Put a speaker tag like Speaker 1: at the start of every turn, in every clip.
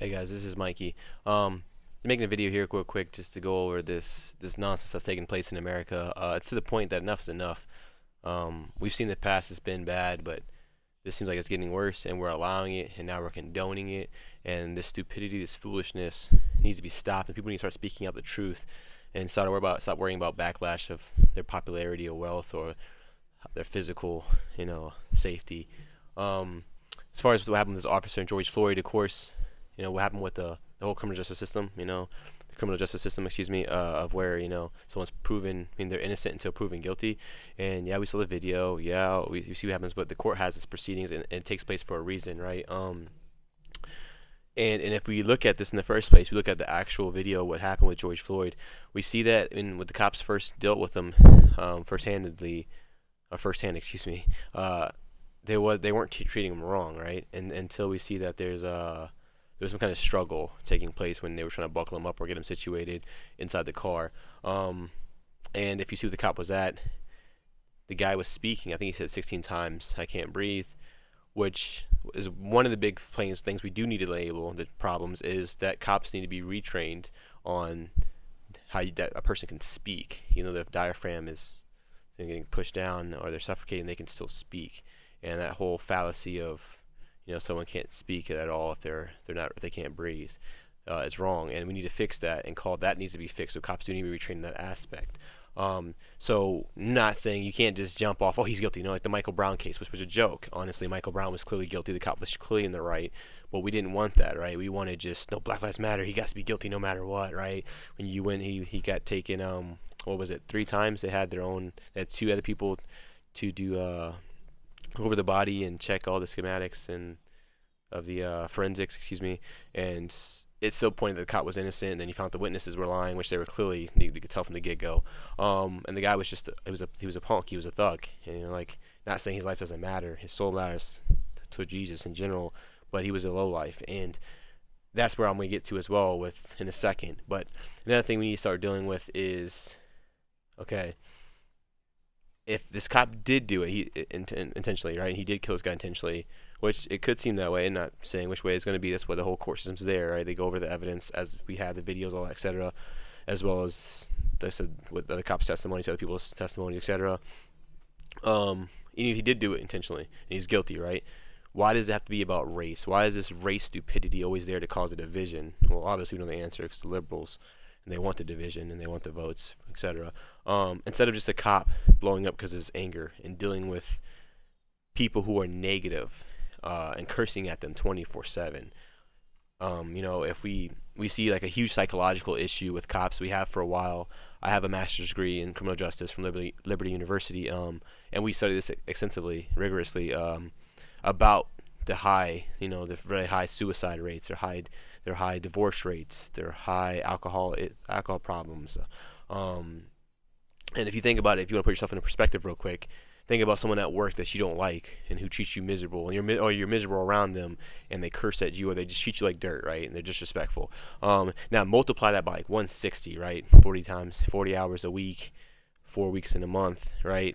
Speaker 1: Hey guys, this is Mikey. Making a video here real quick just to go over this nonsense that's taking place in America. It's to the point that enough is enough. We've seen in the past it's been bad, but this seems like it's getting worse, and we're allowing it, and now we're condoning it. And this stupidity, this foolishness needs to be stopped, and people need to start speaking out the truth and stop worrying about backlash of their popularity or wealth or their physical, safety. Um, as far as what happened with this officer and George Floyd, of course, what happened with the whole criminal justice system, the criminal justice system, excuse me, of where, someone's proven, they're innocent until proven guilty. And yeah, we saw the video. Yeah, we see what happens, but the court has its proceedings, and it takes place for a reason, right? And if we look at this in the first place, we look at the actual video, what happened with George Floyd, we see that when the cops first dealt with him, firsthand, excuse me, they weren't treating him wrong, right? And until we see that there was some kind of struggle taking place when they were trying to buckle him up or get him situated inside the car. And if you see where the cop was at, the guy was speaking. I think he said 16 times, "I can't breathe," which is one of the big things we do need to label the problems is that cops need to be retrained on that a person can speak. The diaphragm is getting pushed down or they're suffocating, they can still speak. And that whole fallacy of someone can't speak at all if they can't breathe is wrong, and we need to fix that, and that needs to be fixed. So cops do need to be retrained in that aspect. So not saying you can't just jump off, oh, he's guilty, like the Michael Brown case, which was a joke. Honestly, Michael Brown was clearly guilty. The cop was clearly in the right, but we didn't want that, right? We wanted just no, Black Lives Matter. He got to be guilty no matter what, right? He got taken. What was it? 3 times they had They had 2 other people to do over the body and check all the schematics and of the forensics, excuse me, and it still pointed that the cop was innocent. And then you found the witnesses were lying, which they were clearly, you could tell from the get-go. And the guy was he was a punk, he was a thug, and not saying his life doesn't matter, his soul matters to Jesus in general, but he was a low life, and that's where I'm going to get to as well in a second. But another thing we need to start dealing with is, okay, if this cop did do it, intentionally, right? He did kill this guy intentionally, which it could seem that way, and not saying which way it's going to be. That's why the whole court system's there, right? They go over the evidence as we had the videos, all that, etc., as well as I said with other cops' testimonies, other people's testimonies, etc. Even if he did do it intentionally and he's guilty, right? Why does it have to be about race? Why is this race stupidity always there to cause a division? Well, obviously we know the answer. It's the liberals, and they want the division and they want the votes, etc. Instead of just a cop blowing up because of his anger and dealing with people who are negative and cursing at them 24/7. If we see like a huge psychological issue with cops, we have for a while. I have a master's degree in criminal justice from Liberty University, and we study this extensively, rigorously, about the very high suicide rates, their high divorce rates, their high alcohol problems. And if you think about it, if you want to put yourself in a perspective real quick, think about someone at work that you don't like and who treats you miserable, and you're miserable around them, and they curse at you or they just treat you like dirt, right? And they're disrespectful. Now multiply that by like 160, right? 40 hours a week, 4 weeks in a month, right?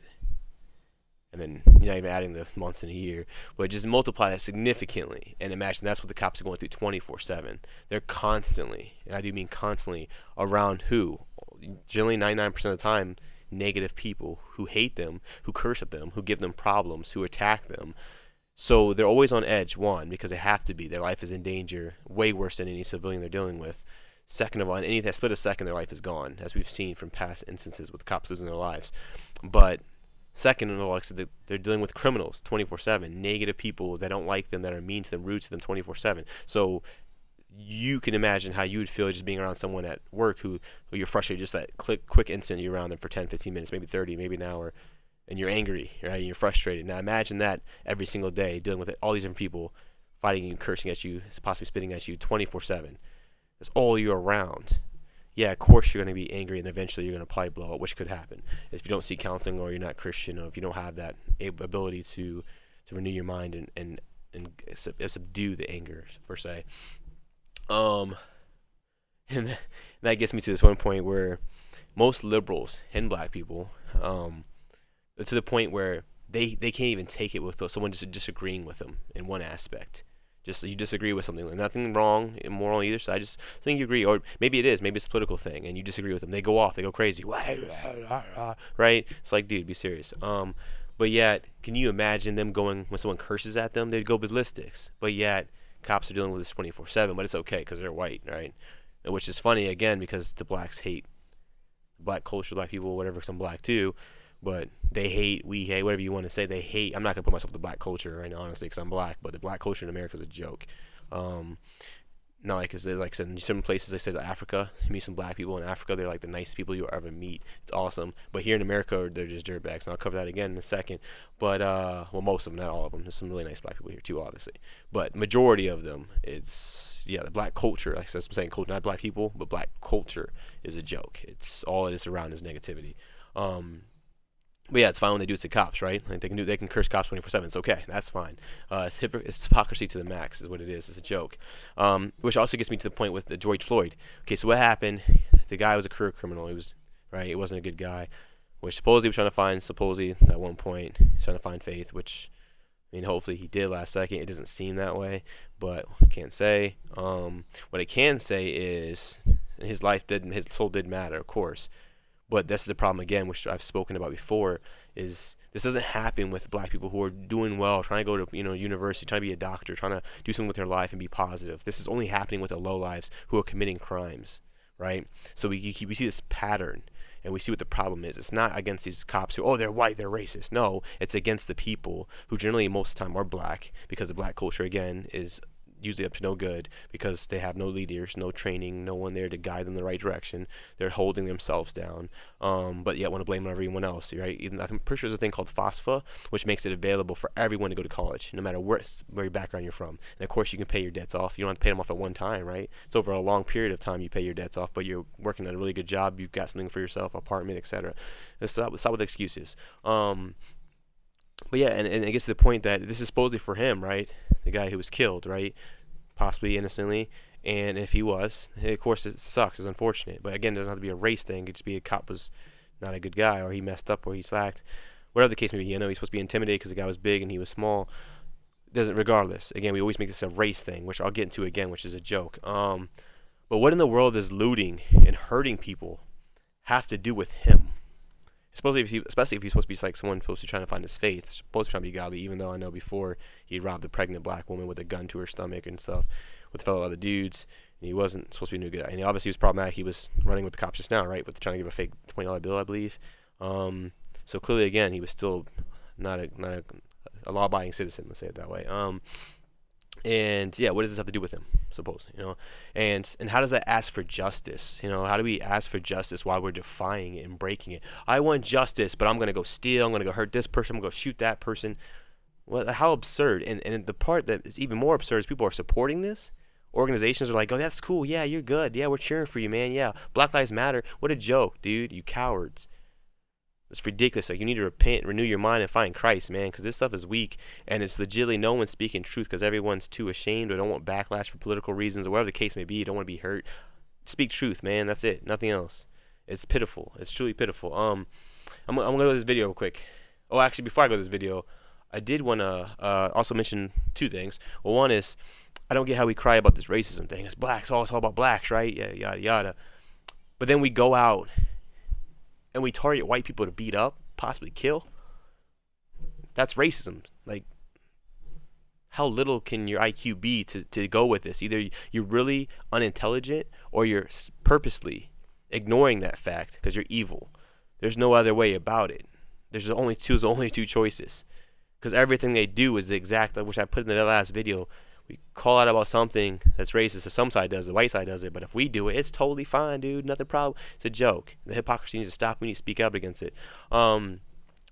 Speaker 1: And then you're not even adding the months in a year, but just multiply that significantly, and imagine that's what the cops are going through 24/7. They're constantly, and I do mean constantly, around who? Generally 99% of the time, negative people who hate them, who curse at them, who give them problems, who attack them. So they're always on edge, one, because they have to be. Their life is in danger, way worse than any civilian they're dealing with. Second of all, in any that split a second, their life is gone, as we've seen from past instances with cops losing their lives. But second of all, like I said, they're dealing with criminals 24/7, negative people that don't like them, that are mean to them, rude to them 24/7. So you can imagine how you would feel just being around someone at work who you're frustrated, just that quick instant you're around them for 10, 15 minutes, maybe 30, maybe an hour, and you're angry, right? You're frustrated. Now imagine that every single day, dealing with all these different people fighting you, cursing at you, possibly spitting at you 24/7. That's all you're around. Yeah, of course you're going to be angry, and eventually you're going to probably blow up, which could happen if you don't seek counseling, or you're not Christian, or if you don't have that ability to renew your mind and subdue the anger per se. And that gets me to this one point where most liberals and black people, to the point where they can't even take it with someone just disagreeing with them in one aspect. Just you disagree with something. Nothing wrong, immoral on either side. Just think you agree, or maybe it is. Maybe it's a political thing, and you disagree with them. They go off. They go crazy. Right? It's like, dude, be serious. But yet, can you imagine them going when someone curses at them? They'd go ballistics. But yet, cops are dealing with this 24/7. But it's okay because they're white, right? Which is funny again because the blacks hate black culture, black people, whatever. Cause I'm black too. But they hate, we hate, whatever you want to say. They hate. I'm not gonna put myself in the black culture right now, honestly, because I'm black. But the black culture in America is a joke. No, like, cause like I said, in some places, they said Africa, you meet some black people in Africa, they're like the nicest people you'll ever meet. It's awesome. But here in America, they're just dirtbags. And I'll cover that again in a second. But well, most of them, not all of them. There's some really nice black people here too, obviously. But majority of them, it's the black culture. Like I said, I'm saying culture, not black people, but black culture is a joke. It's all it is around is negativity. But yeah, it's fine when they do it to cops, right? Like they can curse cops 24/7. It's okay. That's fine. It's hypocrisy to the max, is what it is. It's a joke. Which also gets me to the point with the George Floyd. Okay, so what happened? The guy was a career criminal. He was right. He wasn't a good guy. Which supposedly was trying to find. Supposedly at one point he's trying to find faith. Which I mean, hopefully he did last second. It doesn't seem that way, but I can't say. What I can say is his soul did matter, of course. But this is the problem again, which I've spoken about before, is this doesn't happen with black people who are doing well, trying to go to university, trying to be a doctor, trying to do something with their life and be positive. This is only happening with the lowlives who are committing crimes, right? So we see this pattern, and we see what the problem is. It's not against these cops who, they're white, they're racist. No, it's against the people who generally most of the time are black, because the black culture, again, is usually up to no good because they have no leaders, no training, no one there to guide them in the right direction. They're holding themselves down, but yet want to blame everyone else, right? I'm pretty sure there's a thing called FOSFA, which makes it available for everyone to go to college, no matter where your background you're from. And of course, you can pay your debts off. You don't have to pay them off at one time, right? It's over a long period of time you pay your debts off, but you're working at a really good job, you've got something for yourself, apartment, etc. Stop with excuses. But yeah, and it gets to the point that this is supposedly for him, right? The guy who was killed, right? Possibly innocently. And if he was, of course, it sucks. It's unfortunate. But again, it doesn't have to be a race thing. It could just be a cop was not a good guy, or he messed up, or he slacked. Whatever the case may be, he's supposed to be intimidated because the guy was big and he was small. Regardless. Again, we always make this a race thing, which I'll get into again, which is a joke. But what in the world does looting and hurting people have to do with him? Especially if he's supposed to be like someone supposed to be trying to find his faith, supposed to be trying to be godly, even though I know before he robbed a pregnant black woman with a gun to her stomach and stuff with fellow other dudes, and he wasn't supposed to be a new guy. And obviously he was problematic. He was running with the cops just now, right, with trying to give a fake $20 bill, I believe. So clearly, again, he was still not a law-abiding citizen, let's say it that way. And yeah, what does this have to do with him? Supposedly, and how does that ask for justice? How do we ask for justice while we're defying it and breaking it? I want justice, but I'm gonna go steal. I'm gonna go hurt this person. I'm gonna go shoot that person. Well, how absurd! And the part that is even more absurd is people are supporting this. Organizations are like, "Oh, that's cool. Yeah, you're good. Yeah, we're cheering for you, man. Yeah, Black Lives Matter. What a joke, dude. You cowards." It's ridiculous. Like, you need to repent, renew your mind, and find Christ, man, because this stuff is weak, and it's legitimately no one speaking truth because everyone's too ashamed or don't want backlash for political reasons or whatever the case may be. You don't want to be hurt. Speak truth, man. That's it. Nothing else. It's pitiful. It's truly pitiful. I'm gonna go to this video real quick. Oh, actually, before I go to this video, I did want to also mention two things. Well, one is I don't get how we cry about this racism thing. It's blacks. It's all about blacks, right? Yeah, yada yada. But then we go out and we target white people to beat up, possibly kill. That's racism. Like, how little can your IQ be to go with this? Either you're really unintelligent or you're purposely ignoring that fact because you're evil. There's no other way about it. There's only two choices. Because everything they do is the exact, which I put in the last video. We call out about something that's racist if some side does it, the white side does it, but if we do it, it's totally fine, dude. Nothing problem. It's a joke. The hypocrisy needs to stop. We need to speak up against it. And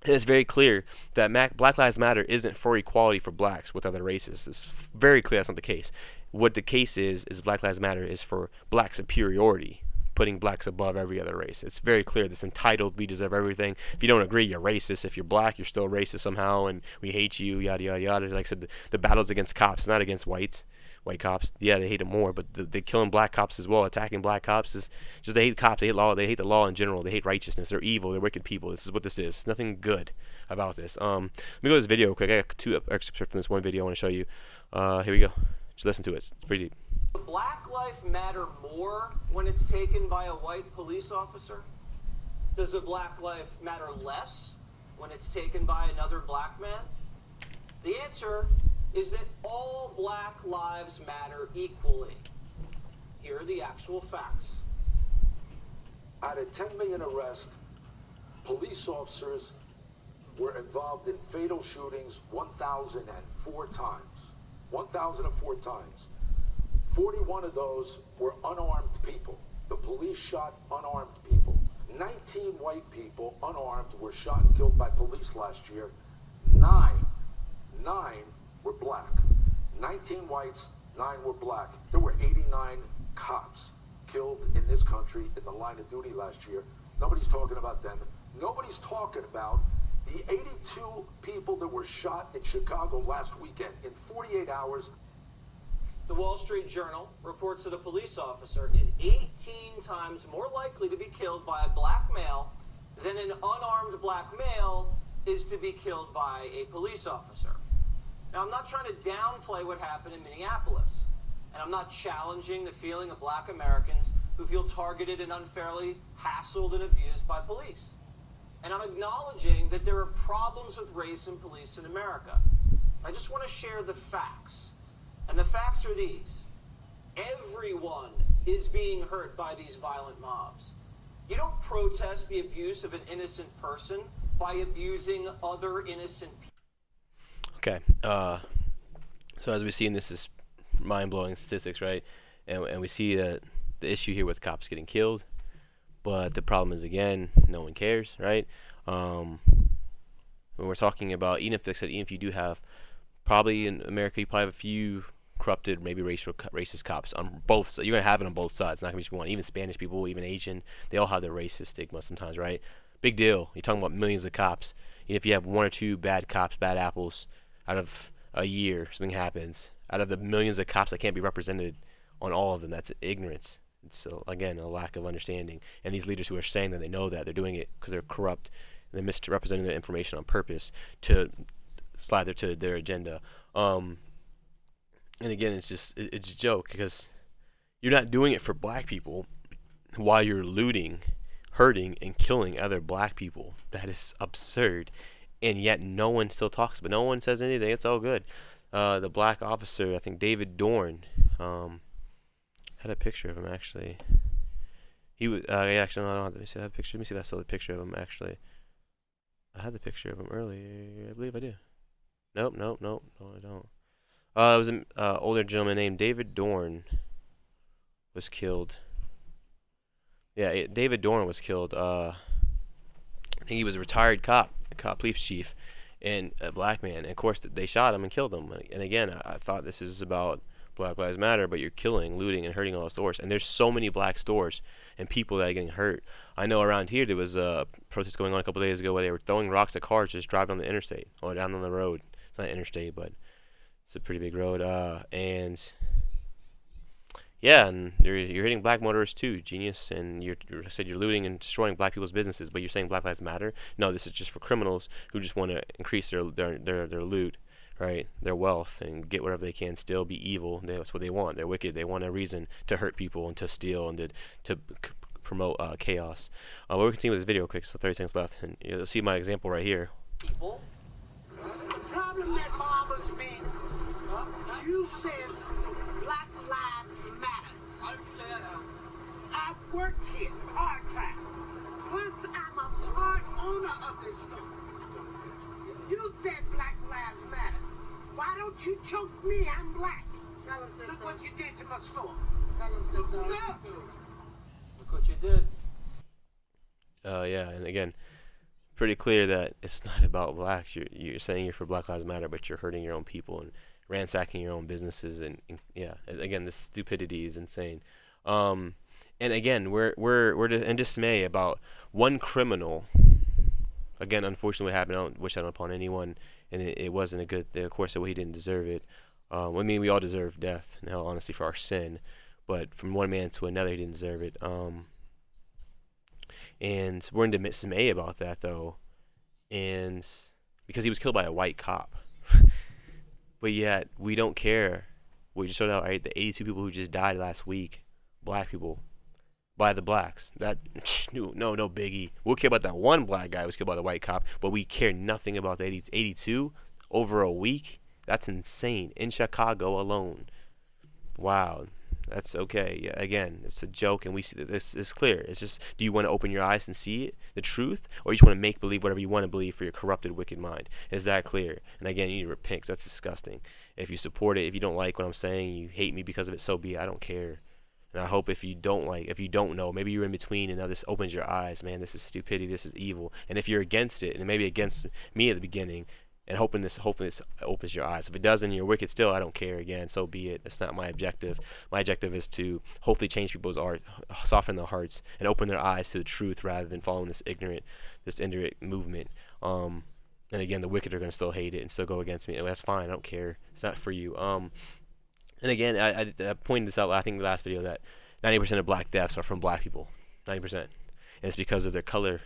Speaker 1: it's very clear that Black Lives Matter isn't for equality for blacks with other races. It's very clear that's not the case. What the case is Black Lives Matter is for black superiority, putting blacks above every other race. It's very clear. This entitled, we deserve everything. If you don't agree, you're racist. If you're black, you're still racist somehow, and we hate you, yada, yada, yada. Like I said, the battle's against cops, not against white cops. Yeah, they hate them more, but they killing black cops as well. Attacking black cops is just, they hate cops. They hate law. They hate the law in general. They hate righteousness. They're evil. They're wicked people. This is what this is. There's nothing good about this. Let me go to this video real quick. I got two excerpts from this one video I want to show you. Here we go. Just listen to it. It's pretty deep.
Speaker 2: Does black life matter more when it's taken by a white police officer? Does a black life matter less when it's taken by another black man? The answer is that all black lives matter equally. Here are the actual facts.
Speaker 3: Out of 10 million arrests, police officers were involved in fatal shootings 1,004 times. 1,004 times. 41 of those were unarmed people. The police shot unarmed people. 19 white people, unarmed, were shot and killed by police last year. Nine were black. 19 whites, 9 were black. There were 89 cops killed in this country in the line of duty last year. Nobody's talking about them. Nobody's talking about the 82 people that were shot in Chicago last weekend in 48 hours.
Speaker 2: The Wall Street Journal reports that a police officer is 18 times more likely to be killed by a black male than an unarmed black male is to be killed by a police officer. Now, I'm not trying to downplay what happened in Minneapolis, and I'm not challenging the feeling of black Americans who feel targeted and unfairly hassled and abused by police. And I'm acknowledging that there are problems with race and police in America. I just want to share the facts. And the facts are these. Everyone is being hurt by these violent mobs. You don't protest the abuse of an innocent person by abusing other innocent people.
Speaker 1: Okay. So as we see, and this is mind-blowing statistics, right? And we see that the issue here with cops getting killed, but the problem is, again, no one cares, right? When we're talking about, even if you do have, probably in America, you probably have a few corrupted, maybe racist cops on both sides. You're gonna have it on both sides. It's not gonna be just one. Even Spanish people, even Asian, they all have their racist stigma sometimes, right? Big deal. You're talking about millions of cops. Even if you have one or two bad cops, bad apples, out of a year, something happens. Out of the millions of cops that can't be represented on all of them, that's ignorance. So again, a lack of understanding. And these leaders who are saying that they know that, they're doing it because they're corrupt and they're misrepresenting their information on purpose to slide to their agenda. And again, it's a joke because you're not doing it for black people while you're looting, hurting, and killing other black people. That is absurd. And yet no one still talks, but no one says anything. It's all good. The black officer, I think David Dorn, had a picture of him actually. He was actually, no, let me see that picture. Let me see if I still have the picture of him actually. I had the picture of him earlier. I believe I do. Nope, no, I don't. It was an older gentleman named David Dorn was killed. Yeah, David Dorn was killed. I think he was a retired police chief, and a black man. And of course, they shot him and killed him. And again, I thought this is about Black Lives Matter, but you're killing, looting, and hurting all the stores. And there's so many black stores and people that are getting hurt. I know around here there was a protest going on a couple days ago where they were throwing rocks at cars just driving on the interstate or down on the road. It's not interstate, but it's a pretty big road. And yeah, and you're hitting black motorists too, genius. And you said you're looting and destroying black people's businesses, but you're saying Black Lives Matter? No, this is just for criminals who just want to increase their loot, right? Their wealth and get whatever they can, still be evil. That's what they want. They're wicked. They want a reason to hurt people and to steal and to promote chaos. We'll continue with this video quick, so 30 seconds left, and you'll see my example right here.
Speaker 4: People, the problem that bothers me, you says Black Lives Matter. I work here part-time. Plus, I'm a part owner of this store. You said Black Lives Matter. Why don't you choke me? I'm black. Look what you did to my store.
Speaker 2: Look what you did.
Speaker 1: Yeah, and again, pretty clear that it's not about blacks. You're saying you're for Black Lives Matter, but you're hurting your own people and ransacking your own businesses. And yeah, again, this stupidity is insane. And again, we're in dismay about one criminal. Again, unfortunately, what happened, I don't wish that upon anyone, and it wasn't a good thing. Of course, he didn't deserve it. I mean, we all deserve death, in all honesty, for our sin. But from one man to another, he didn't deserve it. And we're in dismay about that, though. And because he was killed by a white cop. But yet, we don't care We just showed out, right? The 82 people who just died last week, black people, by the blacks. That no biggie. We'll care about that one black guy who was killed by the white cop, but we care nothing about the 82 over a week. That's insane. In Chicago alone. Wow. That's okay. Yeah, again, it's a joke, and we see that this is clear. It's just, do you want to open your eyes and see it, the truth, or you just want to make believe whatever you want to believe for your corrupted, wicked mind? Is that clear? And again, you need to repent, 'cause that's disgusting. If you support it, if you don't like what I'm saying, you hate me because of it, so be it. I don't care. And I hope if you don't know, maybe you're in between, and now this opens your eyes. Man, this is stupidity. This is evil. And if you're against it, and maybe against me at the beginning, and hopefully this opens your eyes. If it doesn't, you're wicked still, I don't care. Again, so be it. That's not my objective. My objective is to hopefully change people's heart, soften their hearts, and open their eyes to the truth rather than following this ignorant movement. And again, the wicked are going to still hate it and still go against me. That's fine. I don't care. It's not for you. And again, I pointed this out, I think, in the last video, that 90% of black deaths are from black people. 90%. And it's because of their color,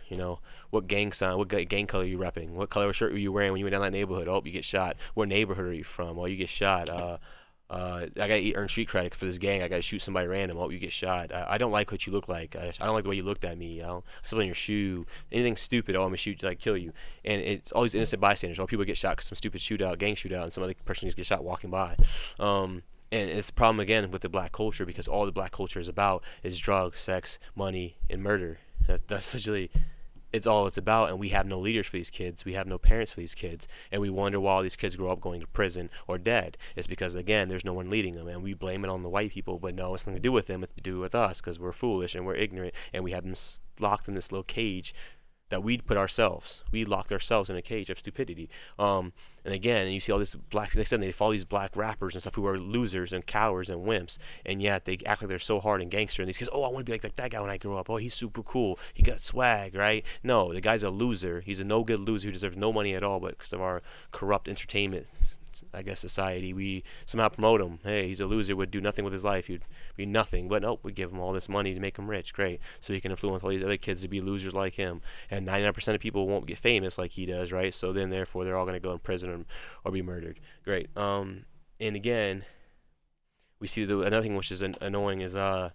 Speaker 1: what gang sign, what gang color are you repping, what color shirt were you wearing when you went down that neighborhood? Oh, you get shot. What neighborhood are you from? Oh, you get shot. I gotta earn street credit for this gang. I gotta shoot somebody random. Oh, you get shot. I don't like what you look like. I don't like the way you looked at me. I step on your shoe. Anything stupid. Oh, I'm gonna shoot, kill you. And it's always innocent bystanders. Oh, people get shot because some stupid gang shootout, and some other person just gets shot walking by. And it's a problem again with the black culture, because all the black culture is about is drugs, sex, money, and murder. That's literally, it's all it's about. And we have no leaders for these kids. We have no parents for these kids. And we wonder why all these kids grow up going to prison or dead. It's because, again, there's no one leading them. And we blame it on the white people. But no, it's nothing to do with them. It's to do with us, because we're foolish and we're ignorant. And we have them locked in this little cage that we put ourselves. We locked ourselves in a cage of stupidity. And again, you see all this black, like I said, they follow these black rappers and stuff who are losers and cowards and wimps, and yet they act like they're so hard and gangster. And these kids, oh, I want to be like that guy when I grow up. Oh, he's super cool. He got swag, right? No, the guy's a loser. He's a no-good loser who deserves no money at all, but because of our corrupt entertainment, I guess, society, we somehow promote him. Hey, he's a loser, would do nothing with his life. He'd be nothing. But nope, we give him all this money to make him rich. Great. So he can influence all these other kids to be losers like him. And 99% of people won't get famous like he does, right? So then, therefore, they're all going to go in prison or be murdered. Great. And again, we see another thing which is annoying is all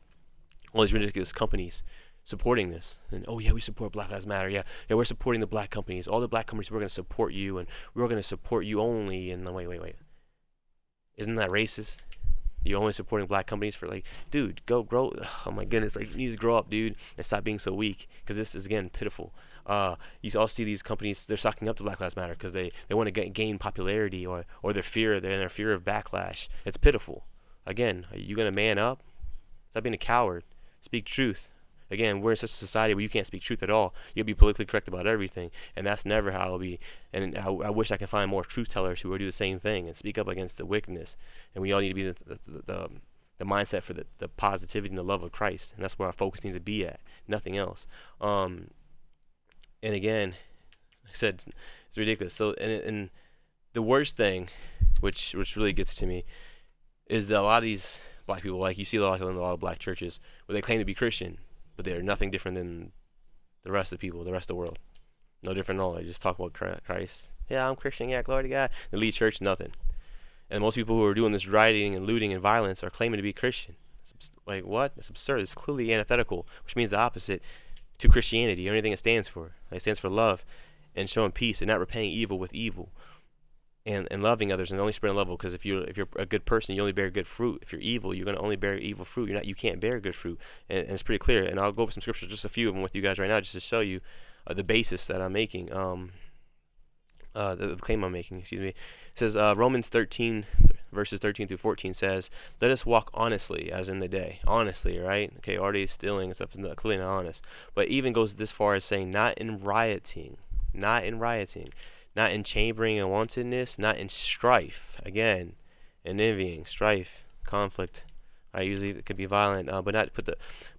Speaker 1: these ridiculous companies supporting this. And oh yeah, we support Black Lives Matter. Yeah, we're supporting the black companies. All the black companies, we're going to support you, and we're going to support you only. And wait, isn't that racist? You're only supporting black companies for, dude, go grow. Oh my goodness, you need to grow up, dude, and stop being so weak, because this is, again, pitiful. You all see these companies, they're sucking up to Black Lives Matter because they want to gain popularity or their fear of backlash. It's pitiful. Again, are you going to man up? Stop being a coward. Speak truth. Again, we're in such a society where you can't speak truth at all. You'll be politically correct about everything, and that's never how it'll be. And I wish I could find more truth tellers who will do the same thing and speak up against the wickedness. And we all need to be the mindset for the positivity and the love of Christ, and that's where our focus needs to be at, nothing else. And again, like I said, it's ridiculous. So, and the worst thing, which really gets to me, is that a lot of these black people, you see a lot of black churches where they claim to be Christian, but they're nothing different than the rest of the people, the rest of the world. No different at all. They just talk about Christ. Yeah, I'm Christian. Yeah, glory to God. They lead church, nothing. And most people who are doing this rioting and looting and violence are claiming to be Christian. What? It's absurd. It's clearly antithetical, which means the opposite to Christianity or anything it stands for. It stands for love and showing peace and not repaying evil with evil. And loving others and only spreading love, because if you're a good person, you only bear good fruit. If you're evil, you're going to only bear evil fruit. You can't bear good fruit, and it's pretty clear. And I'll go over some scriptures, just a few of them with you guys right now, just to show you the basis that I'm making, the claim I'm making. Excuse me. It says Romans 13 verses 13 through 14 says, "Let us walk honestly, as in the day." Honestly, right? Okay, already stealing and stuff is clearly not honest, but even goes this far as saying, not in rioting, not in chambering and wantonness, not in strife, again, and envying, strife, conflict. Usually it could be violent,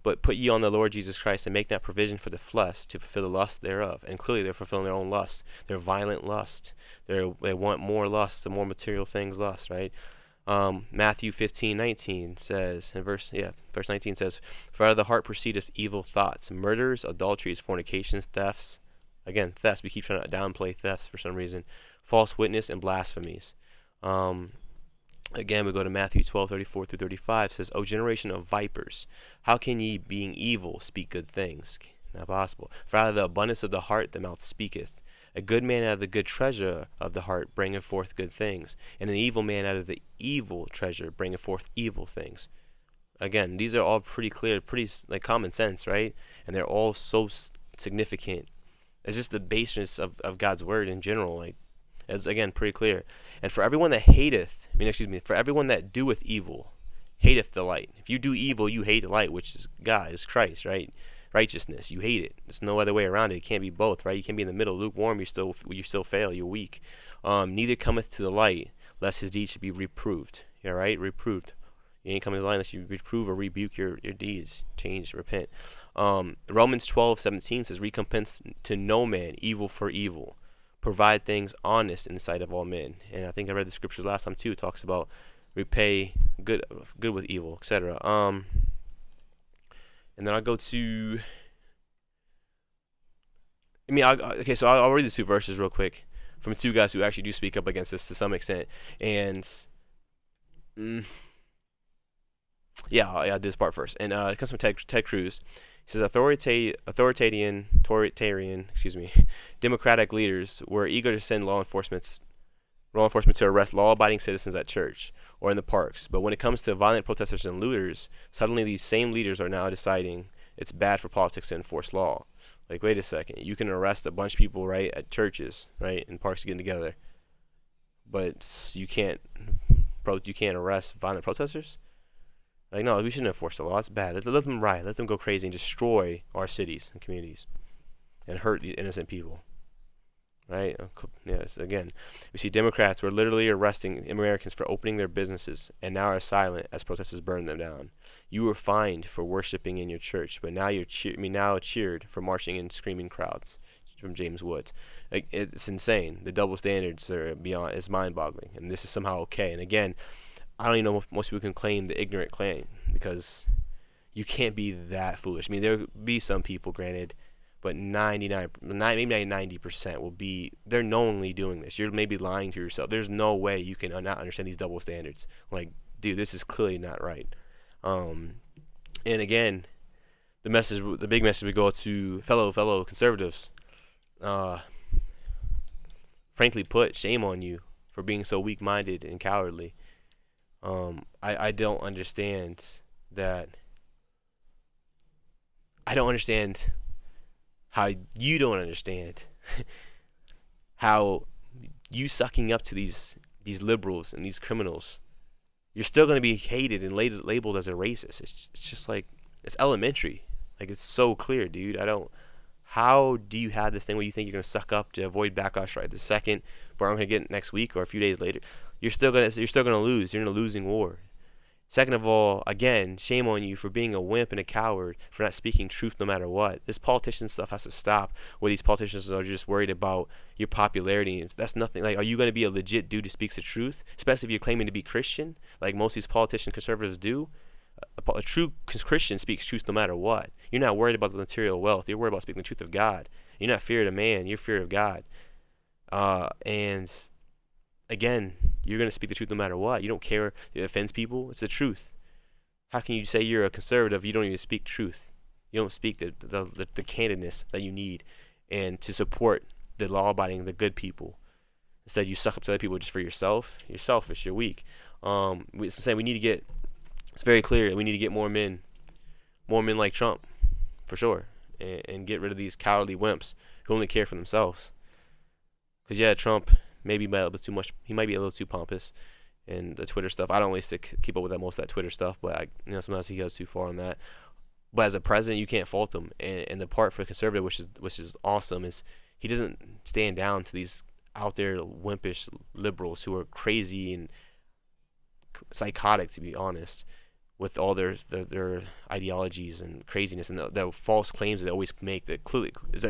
Speaker 1: but put ye on the Lord Jesus Christ, and make not provision for the flesh to fulfill the lust thereof. And clearly they're fulfilling their own lust, their violent lust. They want more lust, the more material things lust, right? Matthew 15:19 says, verse 19 says, "For out of the heart proceedeth evil thoughts, murders, adulteries, fornications, thefts." Again, thefts. We keep trying to downplay thefts for some reason. False witness and blasphemies. Again, we go to Matthew 12:34 through 35. It says, O generation of vipers, how can ye, being evil, speak good things? Not possible. For out of the abundance of the heart the mouth speaketh. A good man out of the good treasure of the heart bringeth forth good things, and an evil man out of the evil treasure bringeth forth evil things. Again, these are all pretty clear, pretty like common sense, right? And they're all so significant. It's just the baseness of God's word in general. Like, it's again pretty clear. And for everyone that for everyone that doeth evil, hateth the light. If you do evil, you hate the light, which is God, is Christ, right? Righteousness, you hate it. There's no other way around it. It can't be both, right? You can't be in the middle, lukewarm. You still fail. You're weak. Neither cometh to the light, lest his deeds should be reproved. All right, reproved. You ain't coming to the light unless you reprove or rebuke your deeds, change, repent. Romans 12:17 says, recompense to no man evil for evil. Provide things honest in the sight of all men. And I think I read the scriptures last time too. It talks about repay good with evil, etc. And then I'll go to. So I'll read these two verses real quick from two guys who actually do speak up against this to some extent. And I'll do this part first. And it comes from Ted Cruz. He says authoritarian, democratic leaders were eager to send law enforcement to arrest law-abiding citizens at church or in the parks. But when it comes to violent protesters and looters, suddenly these same leaders are now deciding it's bad for politics to enforce law. Like, wait a second, you can arrest a bunch of people, right, at churches, right, in parks getting together, but you can't arrest violent protesters? Like, no, we shouldn't enforce the law. It's bad. Let them riot. Let them go crazy and destroy our cities and communities and hurt the innocent people. Right? Yes, again, we see Democrats were literally arresting Americans for opening their businesses and now are silent as protesters burn them down. You were fined for worshiping in your church, but now now cheered for marching in screaming crowds. From James Woods. Like, it's insane. The double standards are beyond. It's mind-boggling, and this is somehow okay. And again, I don't even know if most people can claim the ignorant claim, because you can't be that foolish. I mean, there will be some people, granted, but 90% will be, they're knowingly doing this. You're maybe lying to yourself. There's no way you can not understand these double standards. Like, dude, this is clearly not right. And again, the big message would go to fellow conservatives. Frankly put, shame on you for being so weak-minded and cowardly. I don't understand that. I don't understand how you don't understand how you sucking up to these liberals and these criminals, you're still going to be hated and labeled as a racist. It's just like, it's elementary. Like, it's so clear, dude. How do you have this thing where you think you're going to suck up to avoid backlash right this second, but I'm going to get it next week or a few days later? You're still going to lose. You're in a losing war. Second of all, again, shame on you for being a wimp and a coward, for not speaking truth no matter what. This politician stuff has to stop, where these politicians are just worried about your popularity. That's nothing. Like, are you going to be a legit dude who speaks the truth, especially if you're claiming to be Christian, like most of these politician conservatives do? A true Christian speaks truth no matter what. You're not worried about the material wealth. You're worried about speaking the truth of God. You're not feared of man. You're feared of God. And again, you're going to speak the truth no matter what. You don't care if it offends people. It's the truth. How can you say you're a conservative if you don't even speak truth? You don't speak the candidness that you need and to support the law-abiding, the good people. Instead, you suck up to other people just for yourself. You're selfish. You're weak. It's very clear. We need to get more men like Trump, for sure, and get rid of these cowardly wimps who only care for themselves. Because, yeah, Trump maybe a little bit too much. He might be a little too pompous, and the Twitter stuff. I don't really keep up with most of that Twitter stuff, but sometimes he goes too far on that. But as a president, you can't fault him. And the part for the conservative, which is awesome, is he doesn't stand down to these out there wimpish liberals who are crazy and psychotic, to be honest, with all their ideologies and craziness and the false claims that they always make that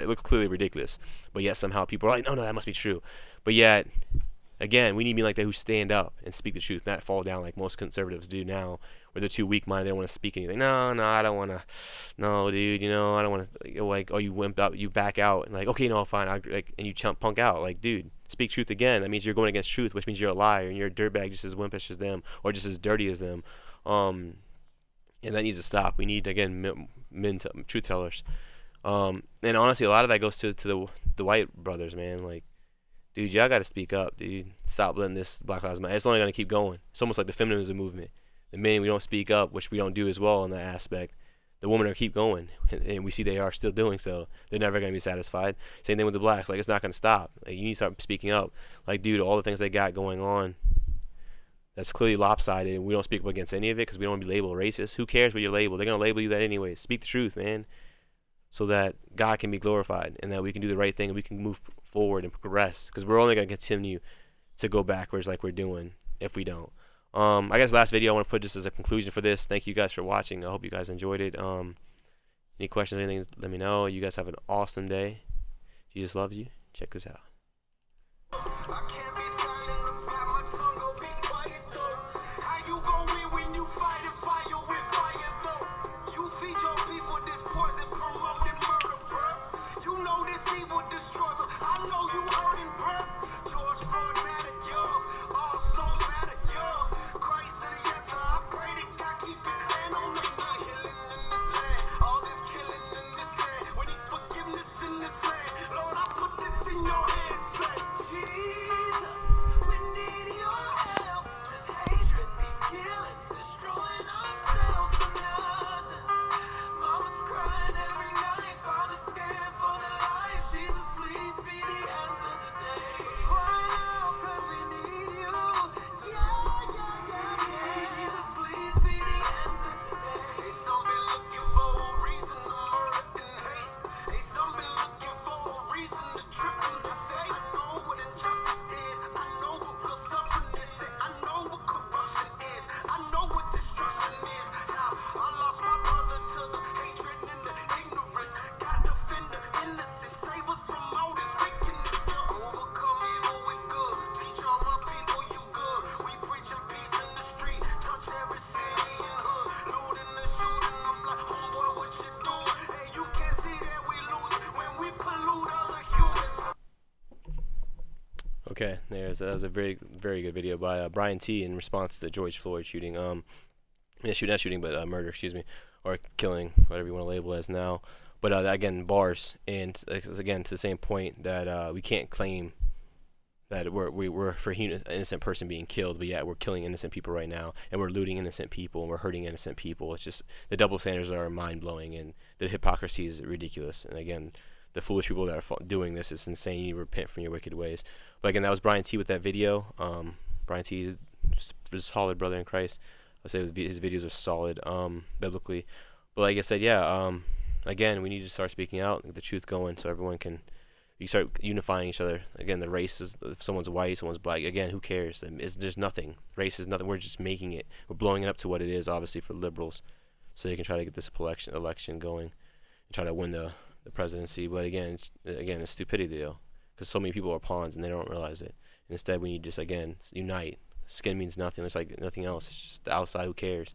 Speaker 1: looks clearly ridiculous. But yet somehow people are like, no, that must be true. But yet, Again, we need to be like that, who stand up and speak the truth, not fall down like most conservatives do now, where they're too weak-minded. They don't want to speak anything. No, I don't want to. No, dude, I don't want to. Like, oh, you wimp out, you back out, and like, okay, no, fine, and you chump punk out. Like, dude, speak truth again. That means you're going against truth, which means you're a liar and you're a dirtbag, just as wimpish as them, or just as dirty as them. And that needs to stop. We need, again, truth tellers. And honestly, a lot of that goes to the white brothers, man. Like, dude, y'all got to speak up, dude. Stop letting this Black Lives Matter. It's only going to keep going. It's almost like the feminism movement. The men, we don't speak up, which we don't do as well in that aspect. The women are keep going, and we see they are still doing so. They're never going to be satisfied. Same thing with the blacks. Like, it's not going to stop. Like, you need to start speaking up. Like, dude, all the things they got going on, that's clearly lopsided, and we don't speak up against any of it because we don't want to be labeled racist. Who cares what you're labeled? They're going to label you that anyway. Speak the truth, man, so that God can be glorified and that we can do the right thing and we can move forward and progress, because we're only going to continue to go backwards like we're doing if we don't. I guess last video I want to put just as a conclusion for this. Thank you guys for watching. I hope you guys enjoyed it. Any questions or anything, let me know. You guys have an awesome day. Jesus loves you. Check this out. Okay, that was a very, very good video by Brian T. in response to the George Floyd shooting. Not shooting, but murder, excuse me, or killing, whatever you want to label it as now. But again, bars, and again, to the same point that we can't claim that we're for an innocent person being killed, but yet we're killing innocent people right now, and we're looting innocent people, and we're hurting innocent people. It's just, the double standards are mind-blowing, and the hypocrisy is ridiculous. And again, the foolish people that are doing this is insane. You need to repent from your wicked ways. But again, that was Brian T. with that video. Brian T. is a solid brother in Christ. I would say his videos are solid biblically. But like I said, yeah, again, we need to start speaking out, get the truth going, so everyone can, you start unifying each other. Again, the race is, if someone's white, someone's black, again, who cares? There's nothing. Race is nothing. We're just making it. We're blowing it up to what it is, obviously, for liberals, so they can try to get this election going and try to win the presidency. But again, it's stupidity, though, because so many people are pawns and they don't realize it. And instead, we need to just, again, unite. Skin means nothing. It's like nothing else. It's just the outside. Who cares?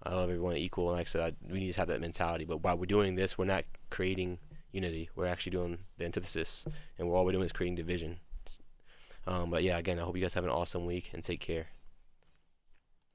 Speaker 1: I love everyone equal, and like I said, we need to have that mentality. But while we're doing this, we're not creating unity. We're actually doing the antithesis, and all we're doing is creating division. But yeah, again, I hope you guys have an awesome week and take care.